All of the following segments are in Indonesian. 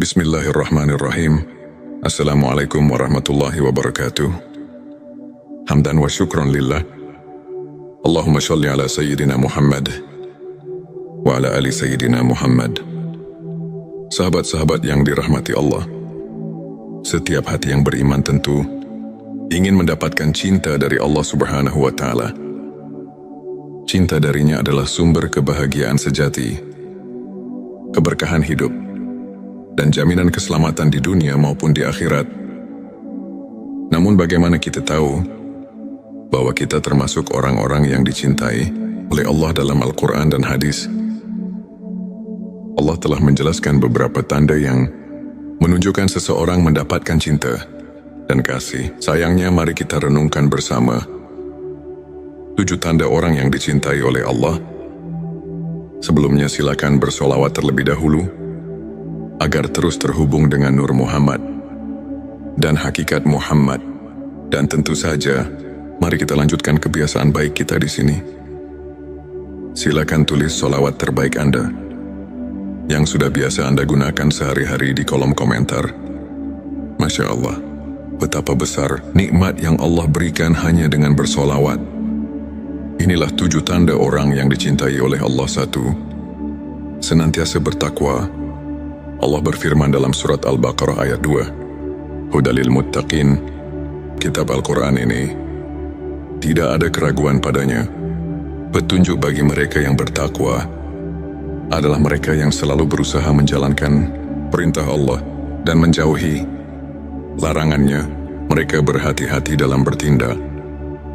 Bismillahirrahmanirrahim. Assalamualaikum warahmatullahi wabarakatuh. Hamdan wa syukran lillah. Allahumma shalli ala Sayyidina Muhammad wa ala ali Sayyidina Muhammad. Sahabat-sahabat yang dirahmati Allah, setiap hati yang beriman tentu ingin mendapatkan cinta dari Allah Subhanahu wa Ta'ala. Cinta darinya adalah sumber kebahagiaan sejati, keberkahan hidup, dan jaminan keselamatan di dunia maupun di akhirat. Namun bagaimana kita tahu bahwa kita termasuk orang-orang yang dicintai oleh Allah dalam Al-Quran dan hadis? Allah telah menjelaskan beberapa tanda yang menunjukkan seseorang mendapatkan cinta dan kasih. Sayangnya mari kita renungkan bersama 7 tanda orang yang dicintai oleh Allah. Sebelumnya silakan bersolawat terlebih dahulu agar terus terhubung dengan Nur Muhammad dan hakikat Muhammad. Dan tentu saja, mari kita lanjutkan kebiasaan baik kita di sini. Silakan tulis solawat terbaik Anda yang sudah biasa Anda gunakan sehari-hari di kolom komentar. Masya Allah, betapa besar nikmat yang Allah berikan hanya dengan bersolawat. Inilah 7 tanda orang yang dicintai oleh Allah. 1. Senantiasa bertakwa. Allah berfirman dalam surat Al-Baqarah ayat 2, Hudalil Muttaqin. Kitab Al-Quran ini tidak ada keraguan padanya. Petunjuk bagi mereka yang bertakwa adalah mereka yang selalu berusaha menjalankan perintah Allah dan menjauhi larangannya. Mereka berhati-hati dalam bertindak,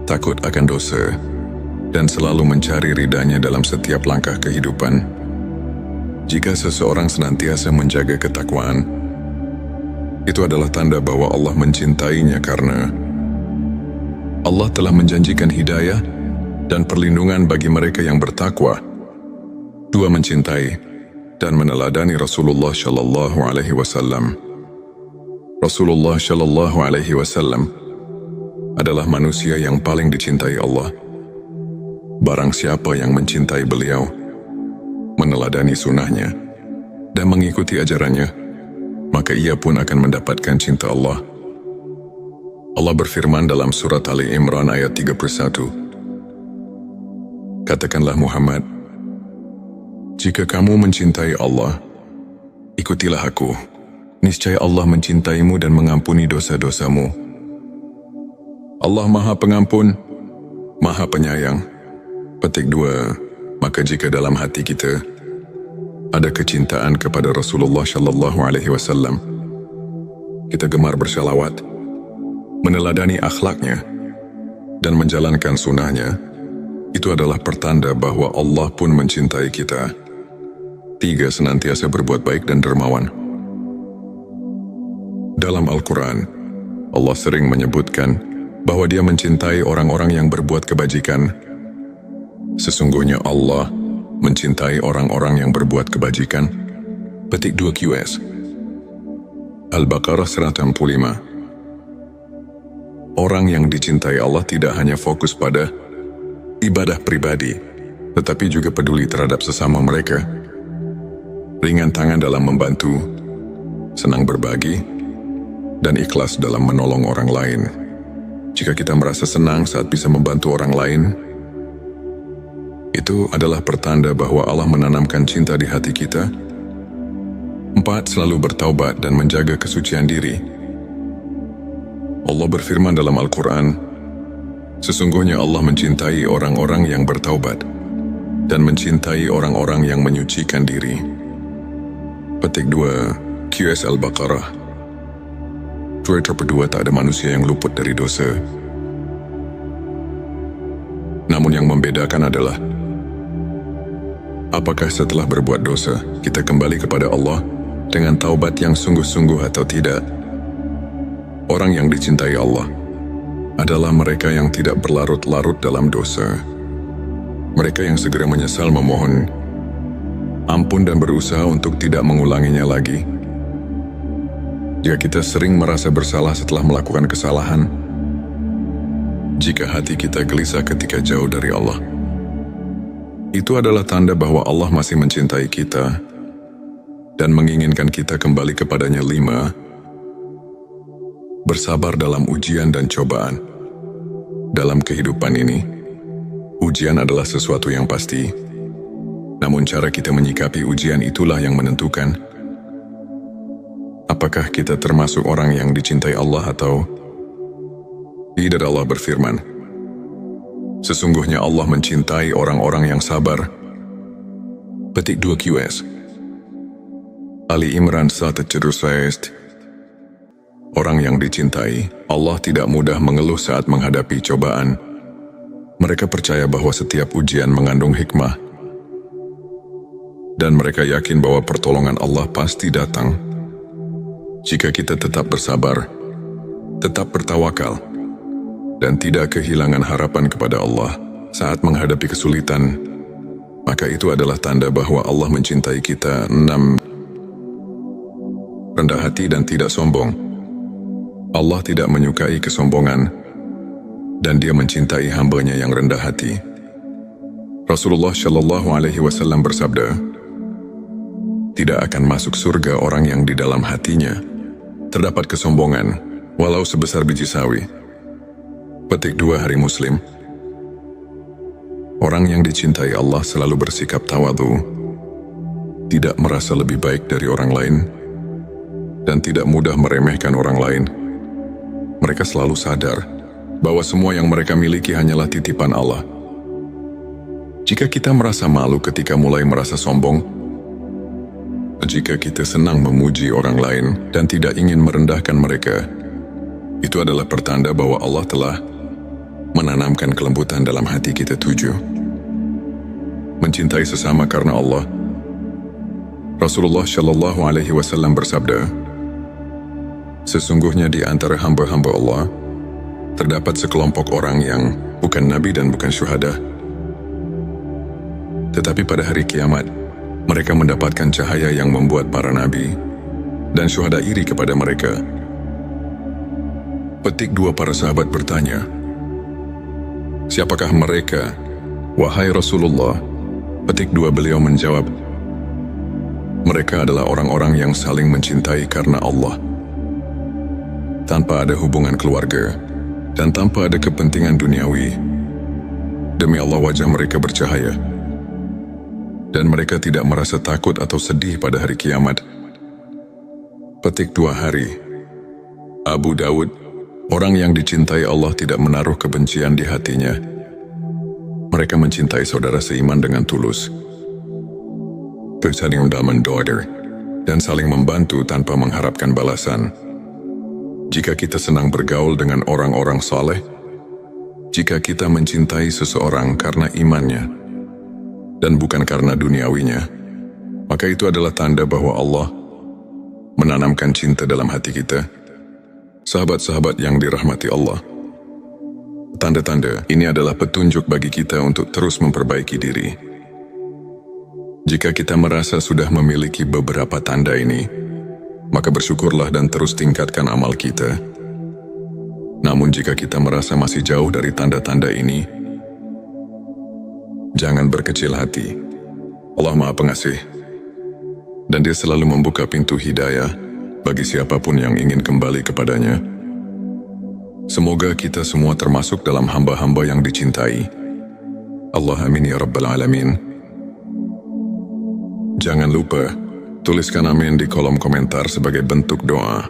takut akan dosa, dan selalu mencari ridhanya dalam setiap langkah kehidupan. Jika seseorang senantiasa menjaga ketakwaan, itu adalah tanda bahwa Allah mencintainya karena Allah telah menjanjikan hidayah dan perlindungan bagi mereka yang bertakwa. 2. Mencintai dan meneladani Rasulullah Shallallahu Alaihi Wasallam. Rasulullah Shallallahu Alaihi Wasallam adalah manusia yang paling dicintai Allah. Barang siapa yang mencintai beliau, meneladani sunnahnya, dan mengikuti ajarannya, maka ia pun akan mendapatkan cinta Allah. Allah berfirman dalam surat Ali Imran ayat 31, Katakanlah Muhammad, jika kamu mencintai Allah, ikutilah aku. Niscaya Allah mencintaimu dan mengampuni dosa-dosamu. Allah Maha Pengampun, Maha Penyayang. Petik 2. Maka jika dalam hati kita ada kecintaan kepada Rasulullah Shallallahu Alaihi Wasallam, kita gemar bersalawat, meneladani akhlaknya, dan menjalankan sunnahnya, itu adalah pertanda bahwa Allah pun mencintai kita. 3. Senantiasa berbuat baik dan dermawan. Dalam Al-Quran, Allah sering menyebutkan bahwa Dia mencintai orang-orang yang berbuat kebajikan. Sesungguhnya Allah mencintai orang-orang yang berbuat kebajikan. Petik 2 QS Al-Baqarah 165. Orang yang dicintai Allah tidak hanya fokus pada ibadah pribadi, tetapi juga peduli terhadap sesama mereka. Ringan tangan dalam membantu, senang berbagi, dan ikhlas dalam menolong orang lain. Jika kita merasa senang saat bisa membantu orang lain, itu adalah pertanda bahwa Allah menanamkan cinta di hati kita. 4. Selalu bertaubat dan menjaga kesucian diri. Allah berfirman dalam Al-Quran, Sesungguhnya Allah mencintai orang-orang yang bertaubat dan mencintai orang-orang yang menyucikan diri. Petik 2 QS Al-Baqarah. Kedua, tak ada manusia yang luput dari dosa. Namun yang membedakan adalah apakah setelah berbuat dosa, kita kembali kepada Allah dengan taubat yang sungguh-sungguh atau tidak. Orang yang dicintai Allah adalah mereka yang tidak berlarut-larut dalam dosa. Mereka yang segera menyesal memohon ampun dan berusaha untuk tidak mengulanginya lagi. Jika kita sering merasa bersalah setelah melakukan kesalahan, jika hati kita gelisah ketika jauh dari Allah, itu adalah tanda bahwa Allah masih mencintai kita. dan menginginkan kita kembali kepadanya. 5. Bersabar dalam ujian dan cobaan. Dalam kehidupan ini, ujian adalah sesuatu yang pasti. Namun cara kita menyikapi ujian itulah yang menentukan apakah kita termasuk orang yang dicintai Allah atau tidak. Allah berfirman, sesungguhnya Allah mencintai orang-orang yang sabar. Petik 2 QS Ali Imran 1:6. Orang yang dicintai Allah tidak mudah mengeluh saat menghadapi cobaan. Mereka percaya bahwa setiap ujian mengandung hikmah, dan mereka yakin bahwa pertolongan Allah pasti datang. Jika kita tetap bersabar, tetap bertawakal, dan tidak kehilangan harapan kepada Allah saat menghadapi kesulitan, maka itu adalah tanda bahwa Allah mencintai kita. 6. Rendah hati dan tidak sombong. Allah tidak menyukai kesombongan, dan Dia mencintai hamba-Nya yang rendah hati. Rasulullah Shallallahu Alaihi Wasallam bersabda, tidak akan masuk surga orang yang di dalam hatinya terdapat kesombongan, walau sebesar biji sawi. Petik 2 Hari Muslim. Orang yang dicintai Allah selalu bersikap tawadhu, tidak merasa lebih baik dari orang lain, dan tidak mudah meremehkan orang lain. Mereka selalu sadar bahwa semua yang mereka miliki hanyalah titipan Allah. Jika kita merasa malu ketika mulai merasa sombong, jika kita senang memuji orang lain dan tidak ingin merendahkan mereka, itu adalah pertanda bahwa Allah telah menanamkan kelembutan dalam hati kita. 7. Mencintai sesama karena Allah. Rasulullah Shallallahu Alaihi Wasallam bersabda, sesungguhnya di antara hamba-hamba Allah terdapat sekelompok orang yang bukan nabi dan bukan syuhada, tetapi pada hari kiamat mereka mendapatkan cahaya yang membuat para nabi dan syuhada iri kepada mereka. Petik 2 Para sahabat bertanya, siapakah mereka, wahai Rasulullah? Petik 2 Beliau menjawab, mereka adalah orang-orang yang saling mencintai karena Allah, tanpa ada hubungan keluarga dan tanpa ada kepentingan duniawi. Demi Allah wajah mereka bercahaya, dan mereka tidak merasa takut atau sedih pada hari kiamat. Petik 2 Hari Abu Dawud. Orang yang dicintai Allah tidak menaruh kebencian di hatinya. Mereka mencintai saudara seiman dengan tulus, saling mendoakan, dan saling membantu tanpa mengharapkan balasan. Jika kita senang bergaul dengan orang-orang saleh, jika kita mencintai seseorang karena imannya dan bukan karena duniawinya, maka itu adalah tanda bahwa Allah menanamkan cinta dalam hati kita. Sahabat-sahabat yang dirahmati Allah, tanda-tanda ini adalah petunjuk bagi kita untuk terus memperbaiki diri. Jika kita merasa sudah memiliki beberapa tanda ini, maka bersyukurlah dan terus tingkatkan amal kita. Namun jika kita merasa masih jauh dari tanda-tanda ini, jangan berkecil hati. Allah Maha Pengasih, dan Dia selalu membuka pintu hidayah bagi siapapun yang ingin kembali kepadanya. Semoga kita semua termasuk dalam hamba-hamba yang dicintai Allah. Amin ya Rabbal Alamin. Jangan lupa tuliskan amin di kolom komentar sebagai bentuk doa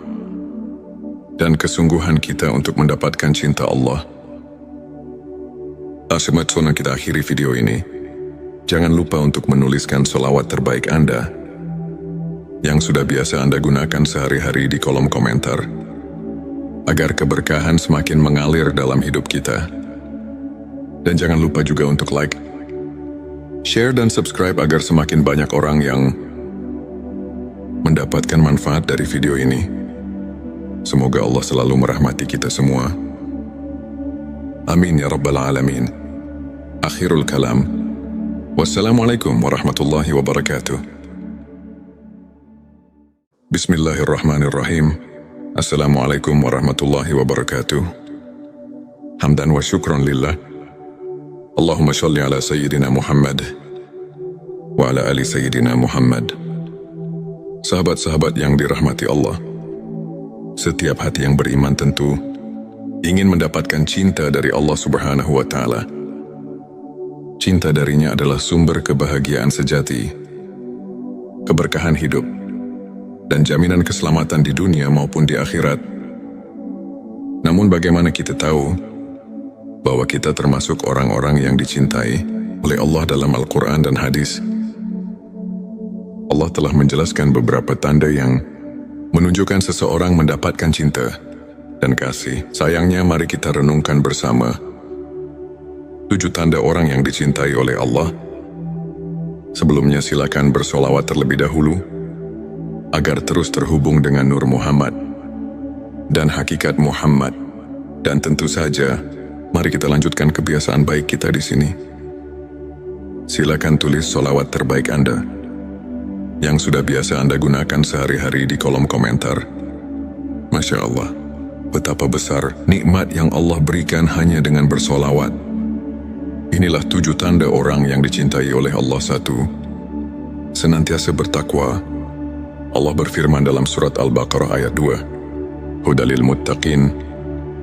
dan kesungguhan kita untuk mendapatkan cinta Allah. Sebelum kita akhiri video ini, jangan lupa untuk menuliskan sholawat terbaik Anda yang sudah biasa Anda gunakan sehari-hari di kolom komentar, agar keberkahan semakin mengalir dalam hidup kita. Dan jangan lupa juga untuk like, share dan subscribe agar semakin banyak orang yang mendapatkan manfaat dari video ini. Semoga Allah selalu merahmati kita semua. Amin ya Rabbal Alamin. Akhirul kalam. Wassalamualaikum warahmatullahi wabarakatuh. Bismillahirrahmanirrahim. Assalamualaikum warahmatullahi wabarakatuh. Hamdan wa syukran lillah. Allahumma shalli ala Sayyidina Muhammad wa ala ali Sayyidina Muhammad. Sahabat-sahabat yang dirahmati Allah, setiap hati yang beriman tentu ingin mendapatkan cinta dari Allah Subhanahu wa Ta'ala. Cinta darinya adalah sumber kebahagiaan sejati, keberkahan hidup, dan jaminan keselamatan di dunia maupun di akhirat. Namun bagaimana kita tahu bahwa kita termasuk orang-orang yang dicintai oleh Allah dalam Al-Quran dan hadis? Allah telah menjelaskan beberapa tanda yang menunjukkan seseorang mendapatkan cinta dan kasih. Sayangnya mari kita renungkan bersama 7 tanda orang yang dicintai oleh Allah. Sebelumnya silakan bersolawat terlebih dahulu agar terus terhubung dengan Nur Muhammad dan hakikat Muhammad. Dan tentu saja, mari kita lanjutkan kebiasaan baik kita di sini. Silakan tulis solawat terbaik Anda yang sudah biasa Anda gunakan sehari-hari di kolom komentar. Masya Allah, betapa besar nikmat yang Allah berikan hanya dengan bersolawat. Inilah 7 tanda orang yang dicintai oleh Allah. 1. Senantiasa bertakwa. Allah berfirman dalam surat Al-Baqarah ayat 2, Hudalil Muttaqin.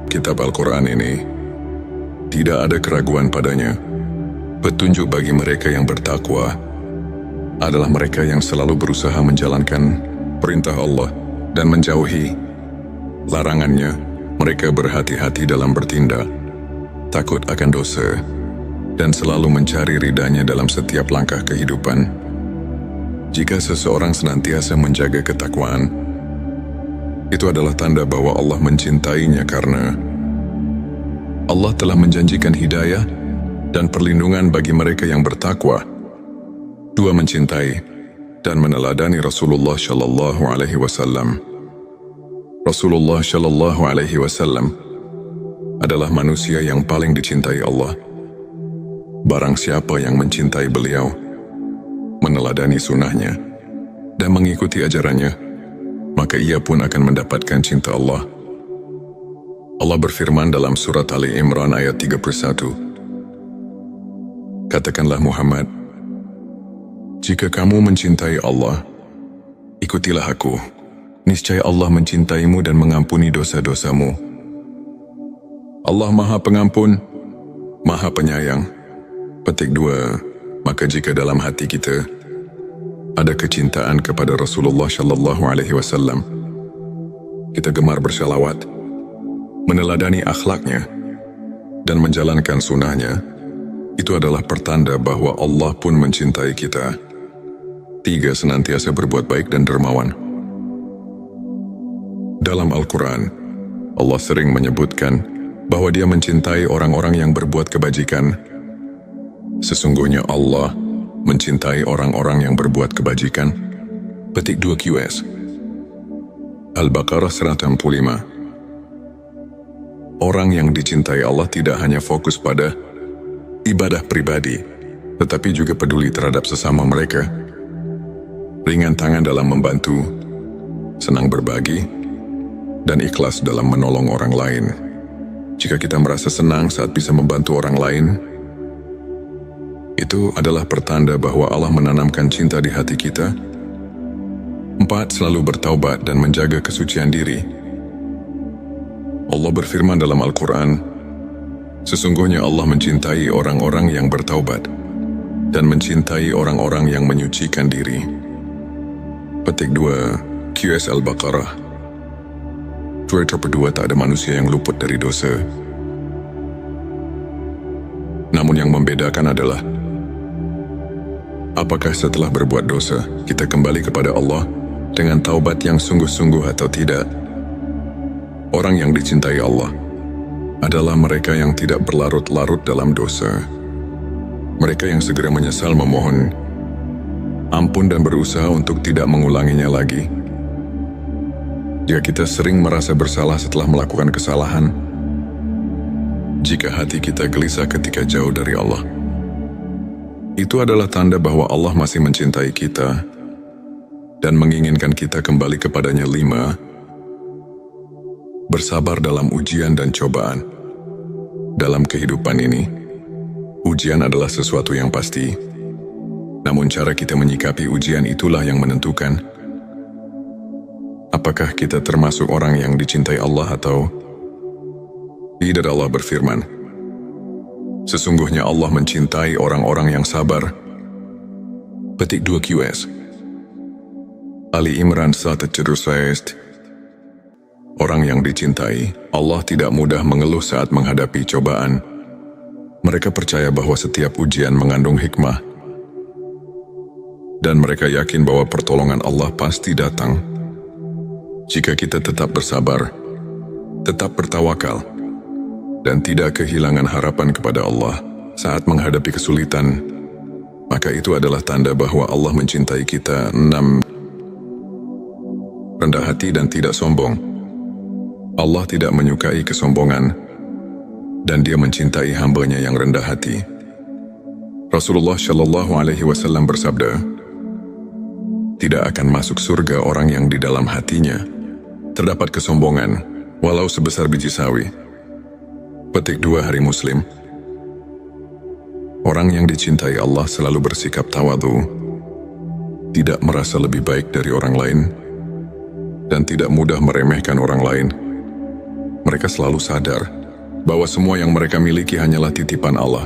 Kitab Al-Quran ini tidak ada keraguan padanya, petunjuk bagi mereka yang bertakwa adalah mereka yang selalu berusaha menjalankan perintah Allah dan menjauhi larangannya. Mereka berhati-hati dalam bertindak, takut akan dosa, dan selalu mencari ridhanya dalam setiap langkah kehidupan. Jika seseorang senantiasa menjaga ketakwaan, itu adalah tanda bahwa Allah mencintainya karena Allah telah menjanjikan hidayah dan perlindungan bagi mereka yang bertakwa. 2. Mencintai dan meneladani Rasulullah Shallallahu Alaihi Wasallam. Rasulullah Shallallahu Alaihi Wasallam adalah manusia yang paling dicintai Allah. Barang siapa yang mencintai beliau, meneladani sunnahnya, dan mengikuti ajarannya, maka ia pun akan mendapatkan cinta Allah. Allah berfirman dalam surat Ali Imran ayat 31, Katakanlah Muhammad, jika kamu mencintai Allah, ikutilah aku. Niscaya Allah mencintaimu dan mengampuni dosa-dosamu. Allah Maha Pengampun, Maha Penyayang. Petik 2. Maka jika dalam hati kita ada kecintaan kepada Rasulullah Shallallahu Alaihi Wasallam, kita gemar bersalawat, meneladani akhlaknya, dan menjalankan sunnahnya, itu adalah pertanda bahwa Allah pun mencintai kita. 3. Senantiasa berbuat baik dan dermawan. Dalam Al-Quran, Allah sering menyebutkan bahwa Dia mencintai orang-orang yang berbuat kebajikan. Sesungguhnya Allah mencintai orang-orang yang berbuat kebajikan. Petik 2 QS Al-Baqarah 165. Orang yang dicintai Allah tidak hanya fokus pada ibadah pribadi, tetapi juga peduli terhadap sesama mereka. Ringan tangan dalam membantu, senang berbagi, dan ikhlas dalam menolong orang lain. Jika kita merasa senang saat bisa membantu orang lain, itu adalah pertanda bahwa Allah menanamkan cinta di hati kita. 4. Selalu bertaubat dan menjaga kesucian diri. Allah berfirman dalam Al-Quran, sesungguhnya Allah mencintai orang-orang yang bertaubat dan mencintai orang-orang yang menyucikan diri. Petik 2 QS Al-Baqarah. Kedua, tak ada manusia yang luput dari dosa. Namun yang membedakan adalah apakah setelah berbuat dosa kita kembali kepada Allah dengan taubat yang sungguh-sungguh atau tidak. Orang yang dicintai Allah adalah mereka yang tidak berlarut-larut dalam dosa. Mereka yang segera menyesal memohon ampun dan berusaha untuk tidak mengulanginya lagi. Jika kita sering merasa bersalah setelah melakukan kesalahan, jika hati kita gelisah ketika jauh dari Allah, itu adalah tanda bahwa Allah masih mencintai kita dan menginginkan kita kembali kepadanya. 5. Bersabar dalam ujian dan cobaan. Dalam kehidupan ini, ujian adalah sesuatu yang pasti. Namun cara kita menyikapi ujian itulah yang menentukan apakah kita termasuk orang yang dicintai Allah atau tidak? Allah berfirman, sesungguhnya Allah mencintai orang-orang yang sabar. Petik 2 QS Ali Imran 1:6. Orang yang dicintai Allah tidak mudah mengeluh saat menghadapi cobaan. Mereka percaya bahwa setiap ujian mengandung hikmah, dan mereka yakin bahwa pertolongan Allah pasti datang. Jika kita tetap bersabar, tetap bertawakal, dan tidak kehilangan harapan kepada Allah saat menghadapi kesulitan, maka itu adalah tanda bahwa Allah mencintai kita. 6. Rendah hati dan tidak sombong. Allah tidak menyukai kesombongan, dan Dia mencintai hamba-Nya yang rendah hati. Rasulullah Shallallahu Alaihi Wasallam bersabda, tidak akan masuk surga orang yang di dalam hatinya terdapat kesombongan, walau sebesar biji sawi. Petik 2 Hari Muslim. Orang yang dicintai Allah selalu bersikap tawadhu, tidak merasa lebih baik dari orang lain, dan tidak mudah meremehkan orang lain. Mereka selalu sadar bahwa semua yang mereka miliki hanyalah titipan Allah.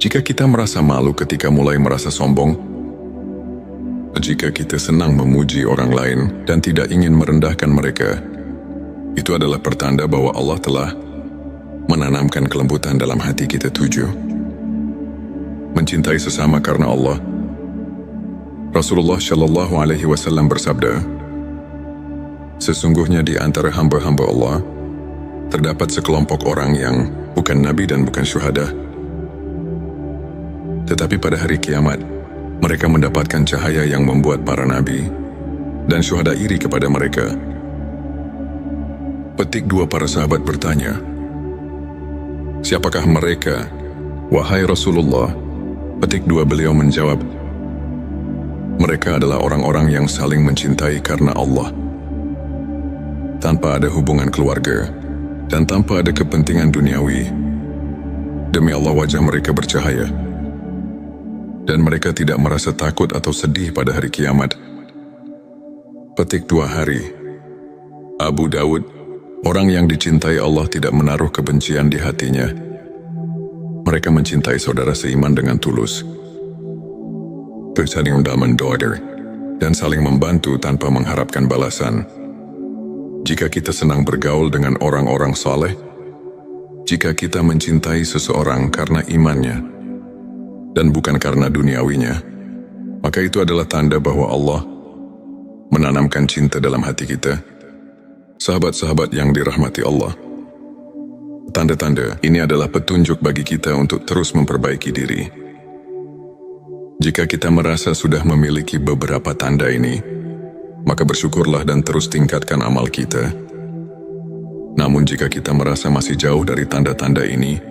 Jika kita merasa malu ketika mulai merasa sombong, jika kita senang memuji orang lain dan tidak ingin merendahkan mereka, itu adalah pertanda bahwa Allah telah menanamkan kelembutan dalam hati kita. 7. Mencintai sesama karena Allah. Rasulullah Shallallahu Alaihi Wasallam bersabda, sesungguhnya di antara hamba-hamba Allah terdapat sekelompok orang yang bukan nabi dan bukan syuhada, tetapi pada hari kiamat mereka mendapatkan cahaya yang membuat para nabi dan syuhada iri kepada mereka. Petik 2 Para sahabat bertanya, siapakah mereka, wahai Rasulullah? Petik 2 Beliau menjawab, mereka adalah orang-orang yang saling mencintai karena Allah, tanpa ada hubungan keluarga dan tanpa ada kepentingan duniawi. Demi Allah, wajah mereka bercahaya, dan mereka tidak merasa takut atau sedih pada hari kiamat. Petik 2 Hari Abu Dawud. Orang yang dicintai Allah tidak menaruh kebencian di hatinya. Mereka mencintai saudara seiman dengan tulus, saling mendoakan, dan saling membantu tanpa mengharapkan balasan. Jika kita senang bergaul dengan orang-orang saleh, jika kita mencintai seseorang karena imannya dan bukan karena duniawinya, maka itu adalah tanda bahwa Allah menanamkan cinta dalam hati kita. Sahabat-sahabat yang dirahmati Allah, tanda-tanda ini adalah petunjuk bagi kita untuk terus memperbaiki diri. Jika kita merasa sudah memiliki beberapa tanda ini, maka bersyukurlah dan terus tingkatkan amal kita. Namun jika kita merasa masih jauh dari tanda-tanda ini,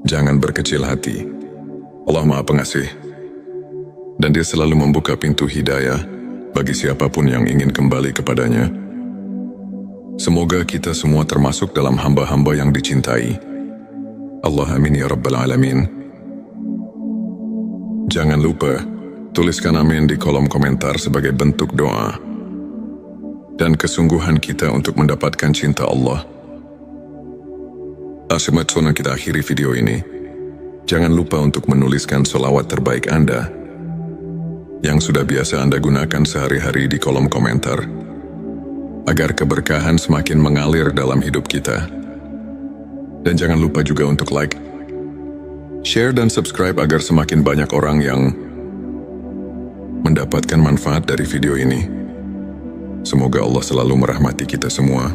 jangan berkecil hati. Allah Maha Pengasih, dan Dia selalu membuka pintu hidayah bagi siapapun yang ingin kembali kepadanya. Semoga kita semua termasuk dalam hamba-hamba yang dicintai Allah. Amin ya Rabbal Alamin. Jangan lupa tuliskan amin di kolom komentar sebagai bentuk doa dan kesungguhan kita untuk mendapatkan cinta Allah. Sebelum kita akhiri video ini, jangan lupa untuk menuliskan sholawat terbaik Anda yang sudah biasa Anda gunakan sehari-hari di kolom komentar, agar keberkahan semakin mengalir dalam hidup kita. Dan jangan lupa juga untuk like, share, dan subscribe agar semakin banyak orang yang mendapatkan manfaat dari video ini. Semoga Allah selalu merahmati kita semua.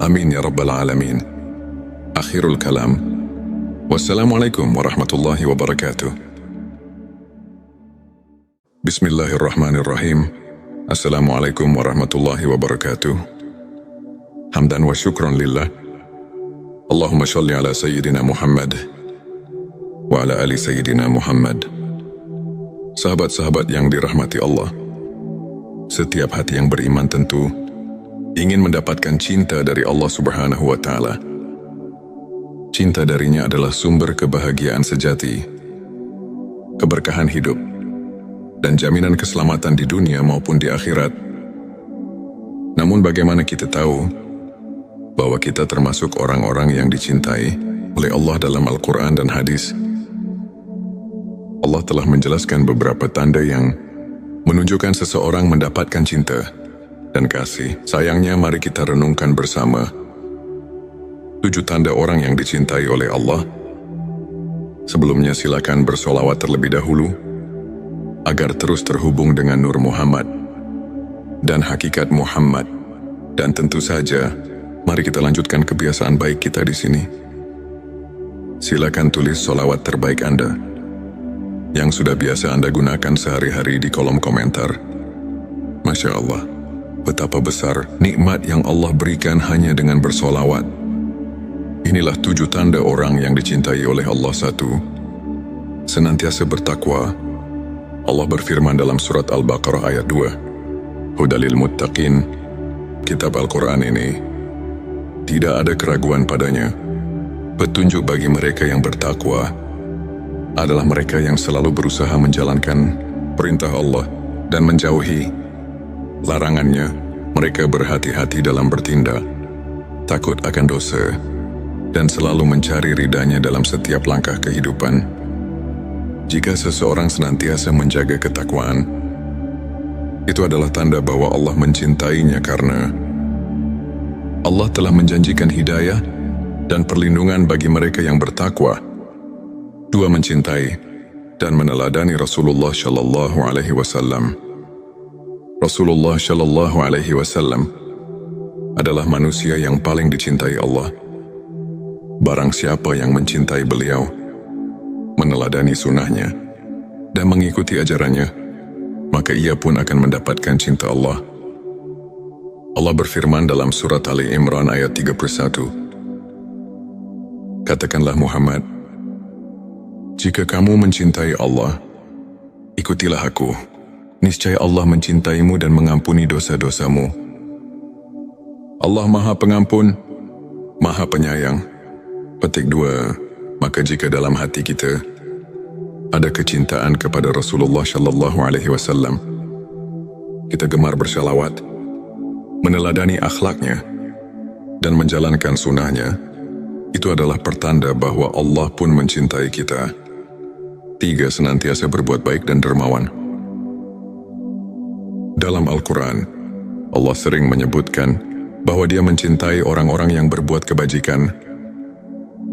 Amin ya Rabbal Alamin. Akhirul kalam. Wassalamualaikum warahmatullahi wabarakatuh. Bismillahirrahmanirrahim. Assalamualaikum warahmatullahi wabarakatuh. Hamdan wa syukran lillah. Allahumma sholli ala Sayyidina Muhammad wa ala ali Sayyidina Muhammad. Sahabat-sahabat yang dirahmati Allah, setiap hati yang beriman tentu ingin mendapatkan cinta dari Allah Subhanahu wa Ta'ala. Cinta darinya adalah sumber kebahagiaan sejati, keberkahan hidup, dan jaminan keselamatan di dunia maupun di akhirat. Namun bagaimana kita tahu bahwa kita termasuk orang-orang yang dicintai oleh Allah dalam Al-Quran dan hadis? Allah telah menjelaskan beberapa tanda yang menunjukkan seseorang mendapatkan cinta dan kasih. Sayangnya mari kita renungkan bersama 7 tanda orang yang dicintai oleh Allah. Sebelumnya silakan bersolawat terlebih dahulu agar terus terhubung dengan Nur Muhammad dan hakikat Muhammad. Dan tentu saja, mari kita lanjutkan kebiasaan baik kita di sini. Silakan tulis solawat terbaik Anda yang sudah biasa Anda gunakan sehari-hari di kolom komentar. Masya Allah, betapa besar nikmat yang Allah berikan hanya dengan bersolawat. Inilah 7 tanda orang yang dicintai oleh Allah. 1. Senantiasa bertakwa. Allah berfirman dalam surat Al-Baqarah ayat 2, Hudalil Muttaqin. Kitab Al-Quran ini tidak ada keraguan padanya. Petunjuk bagi mereka yang bertakwa adalah mereka yang selalu berusaha menjalankan perintah Allah dan menjauhi larangannya. Mereka berhati-hati dalam bertindak, takut akan dosa, dan selalu mencari ridhanya dalam setiap langkah kehidupan. Jika seseorang senantiasa menjaga ketakwaan, itu adalah tanda bahwa Allah mencintainya karena Allah telah menjanjikan hidayah dan perlindungan bagi mereka yang bertakwa. 2. Mencintai dan meneladani Rasulullah Shallallahu Alaihi Wasallam. Rasulullah Shallallahu Alaihi Wasallam adalah manusia yang paling dicintai Allah. Barang siapa yang mencintai beliau, meneladani sunnahnya, dan mengikuti ajarannya, maka ia pun akan mendapatkan cinta Allah. Allah berfirman dalam surat Ali Imran ayat 31, Katakanlah Muhammad, jika kamu mencintai Allah, ikutilah aku. Niscaya Allah mencintaimu dan mengampuni dosa-dosamu. Allah Maha Pengampun, Maha Penyayang. Petik 2. Maka jika dalam hati kita ada kecintaan kepada Rasulullah Shallallahu Alaihi Wasallam, kita gemar bersalawat, meneladani akhlaknya, dan menjalankan sunnahnya, itu adalah pertanda bahwa Allah pun mencintai kita. 3. Senantiasa berbuat baik dan dermawan. Dalam Al-Quran, Allah sering menyebutkan bahwa Dia mencintai orang-orang yang berbuat kebajikan.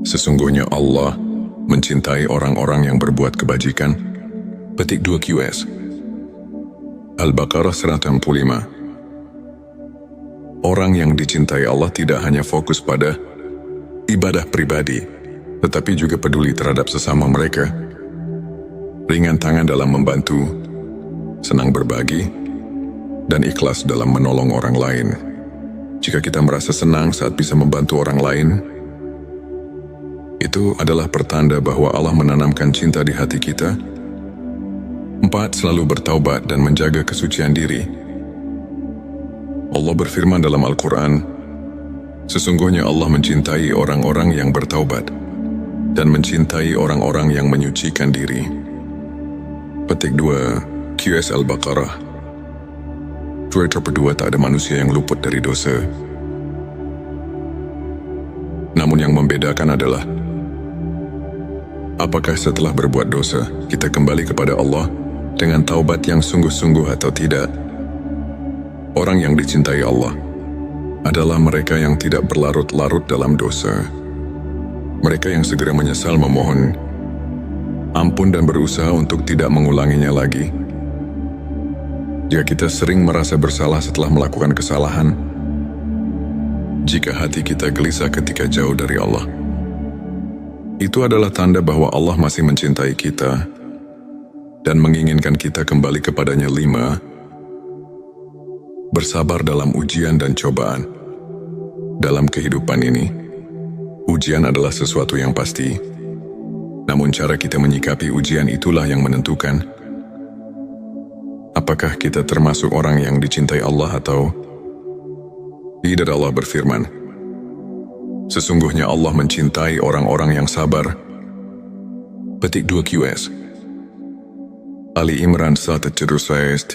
Sesungguhnya Allah mencintai orang-orang yang berbuat kebajikan. Petik 2 QS Al-Baqarah 165. Orang yang dicintai Allah tidak hanya fokus pada ibadah pribadi, tetapi juga peduli terhadap sesama mereka. Ringan tangan dalam membantu, senang berbagi, dan ikhlas dalam menolong orang lain. Jika kita merasa senang saat bisa membantu orang lain, itu adalah pertanda bahwa Allah menanamkan cinta di hati kita. 4. Selalu bertaubat dan menjaga kesucian diri. Allah berfirman dalam Al-Quran, sesungguhnya Allah mencintai orang-orang yang bertaubat dan mencintai orang-orang yang menyucikan diri. Petik 2 QS Al-Baqarah. Kedua, tak ada manusia yang luput dari dosa. Namun yang membedakan adalah apakah setelah berbuat dosa kita kembali kepada Allah dengan taubat yang sungguh-sungguh atau tidak. Orang yang dicintai Allah adalah mereka yang tidak berlarut-larut dalam dosa. Mereka yang segera menyesal memohon ampun dan berusaha untuk tidak mengulanginya lagi. Jika kita sering merasa bersalah setelah melakukan kesalahan, jika hati kita gelisah ketika jauh dari Allah, itu adalah tanda bahwa Allah masih mencintai kita dan menginginkan kita kembali kepadanya. 5. Bersabar dalam ujian dan cobaan. Dalam kehidupan ini, ujian adalah sesuatu yang pasti. Namun cara kita menyikapi ujian itulah yang menentukan apakah kita termasuk orang yang dicintai Allah atau tidak. Allah berfirman, sesungguhnya Allah mencintai orang-orang yang sabar. Petik 2 QS Ali Imran 136.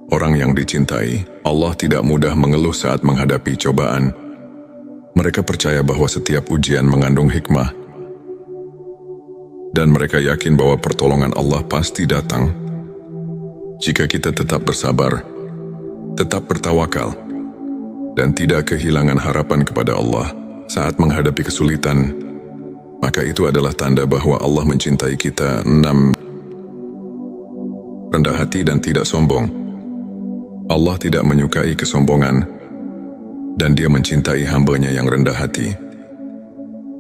Orang yang dicintai, Allah tidak mudah mengeluh saat menghadapi cobaan. Mereka percaya bahwa setiap ujian mengandung hikmah. Dan mereka yakin bahwa pertolongan Allah pasti datang. Jika kita tetap bersabar, tetap bertawakal, dan tidak kehilangan harapan kepada Allah saat menghadapi kesulitan, maka itu adalah tanda bahwa Allah mencintai kita. 6. Rendah hati dan tidak sombong. Allah tidak menyukai kesombongan, dan Dia mencintai hamba-Nya yang rendah hati.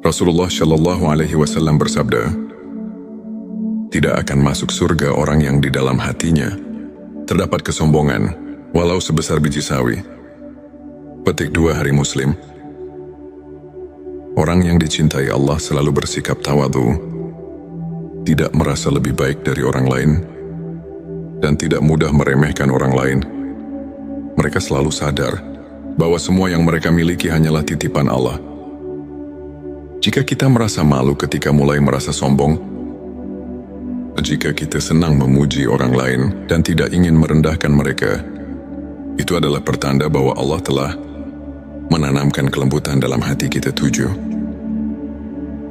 Rasulullah Shallallahu Alaihi Wasallam bersabda, "Tidak akan masuk surga orang yang di dalam hatinya terdapat kesombongan, walau sebesar biji sawi." Petik 2 Hari Muslim. Orang yang dicintai Allah selalu bersikap tawadhu, tidak merasa lebih baik dari orang lain, dan tidak mudah meremehkan orang lain. Mereka selalu sadar bahwa semua yang mereka miliki hanyalah titipan Allah. Jika kita merasa malu ketika mulai merasa sombong, jika kita senang memuji orang lain dan tidak ingin merendahkan mereka, itu adalah pertanda bahwa Allah telah menanamkan kelembutan dalam hati kita. 7.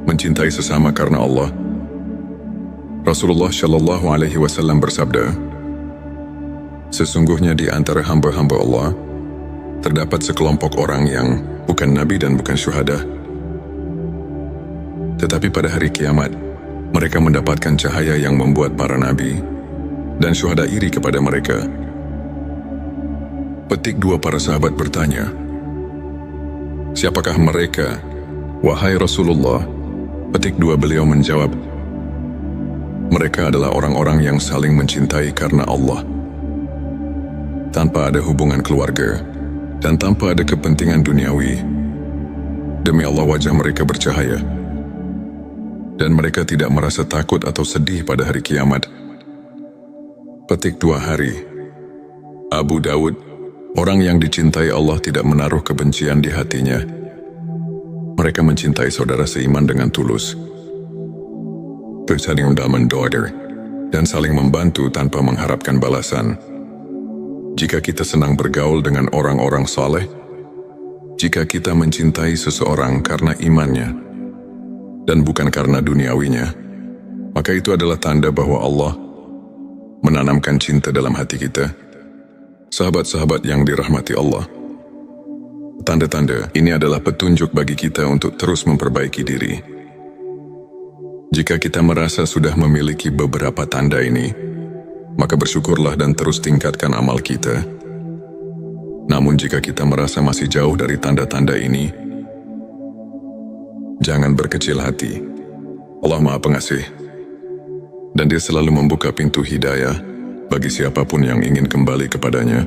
Mencintai sesama karena Allah. Rasulullah Shallallahu Alaihi Wasallam bersabda, "Sesungguhnya di antara hamba-hamba Allah, terdapat sekelompok orang yang bukan nabi dan bukan syuhada. Tetapi pada hari kiamat, mereka mendapatkan cahaya yang membuat para nabi dan syuhada iri kepada mereka." Petik 2 Para sahabat bertanya, "Siapakah mereka, wahai Rasulullah?" Petik 2 Beliau menjawab, "Mereka adalah orang-orang yang saling mencintai karena Allah, tanpa ada hubungan keluarga, dan tanpa ada kepentingan duniawi. Demi Allah wajah mereka bercahaya, dan mereka tidak merasa takut atau sedih pada hari kiamat." Petik 2 Hari. Abu Dawud. Orang yang dicintai Allah tidak menaruh kebencian di hatinya. Mereka mencintai saudara seiman dengan tulus, saling mendaman-daughter, dan saling membantu tanpa mengharapkan balasan. Jika kita senang bergaul dengan orang-orang saleh, jika kita mencintai seseorang karena imannya dan bukan karena duniawinya, maka itu adalah tanda bahwa Allah menanamkan cinta dalam hati kita. Sahabat-sahabat yang dirahmati Allah, tanda-tanda ini adalah petunjuk bagi kita untuk terus memperbaiki diri. Jika kita merasa sudah memiliki beberapa tanda ini, maka bersyukurlah dan terus tingkatkan amal kita. Namun jika kita merasa masih jauh dari tanda-tanda ini, jangan berkecil hati. Allah Maha Pengasih, dan Dia selalu membuka pintu hidayah bagi siapapun yang ingin kembali kepadanya.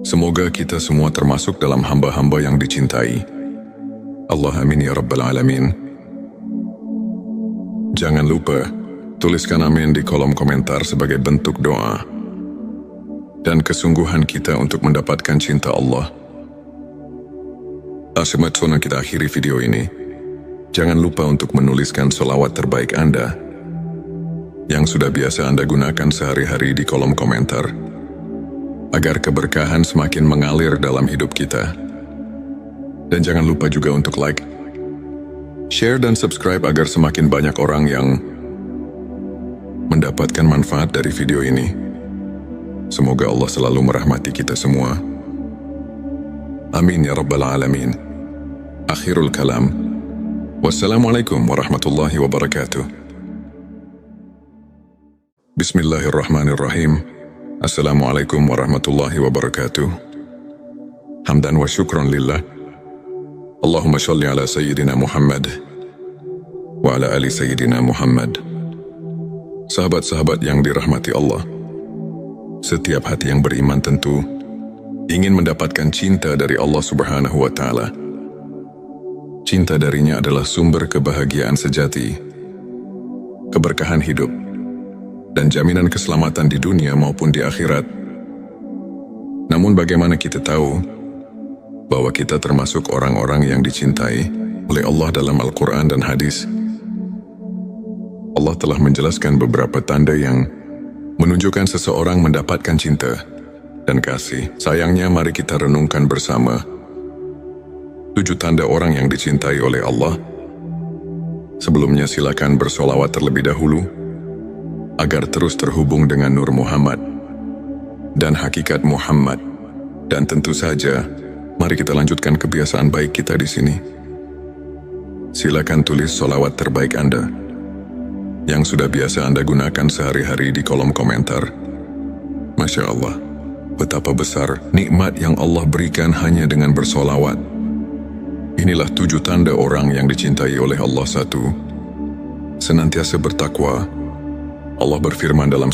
Semoga kita semua termasuk dalam hamba-hamba yang dicintai. Allah amin ya rabbal alamin. Jangan lupa tuliskan amin di kolom komentar sebagai bentuk doa dan kesungguhan kita untuk mendapatkan cinta Allah. Sebelum kita akhiri video ini, jangan lupa untuk menuliskan sholawat terbaik Anda yang sudah biasa Anda gunakan sehari-hari di kolom komentar, agar keberkahan semakin mengalir dalam hidup kita. Dan jangan lupa juga untuk like, share dan subscribe agar semakin banyak orang yang mendapatkan manfaat dari video ini. Semoga Allah selalu merahmati kita semua. Amin ya rabbal alamin. Akhirul kalam. Wassalamualaikum warahmatullahi wabarakatuh. Bismillahirrahmanirrahim. Assalamualaikum warahmatullahi wabarakatuh. Hamdan wa syukran lillah. Allahumma sholli ala Sayyidina Muhammad wa ala ali Sayyidina Muhammad. Sahabat-sahabat yang dirahmati Allah, setiap hati yang beriman tentu ingin mendapatkan cinta dari Allah Subhanahu wa Ta'ala. Cinta darinya adalah sumber kebahagiaan sejati, keberkahan hidup, dan jaminan keselamatan di dunia maupun di akhirat. Namun bagaimana kita tahu bahwa kita termasuk orang-orang yang dicintai oleh Allah dalam Al-Quran dan hadis? Allah telah menjelaskan beberapa tanda yang menunjukkan seseorang mendapatkan cinta dan kasih. Sayangnya mari kita renungkan bersama 7 tanda orang yang dicintai oleh Allah. Sebelumnya silakan bersolawat terlebih dahulu agar terus terhubung dengan Nur Muhammad dan hakikat Muhammad. Dan tentu saja, mari kita lanjutkan kebiasaan baik kita di sini. Silakan tulis solawat terbaik Anda yang sudah biasa Anda gunakan sehari-hari di kolom komentar. Masya Allah, betapa besar nikmat yang Allah berikan hanya dengan bersolawat. Inilah 7 tanda orang yang dicintai oleh Allah. 1. Senantiasa bertakwa. Allah berfirman dalam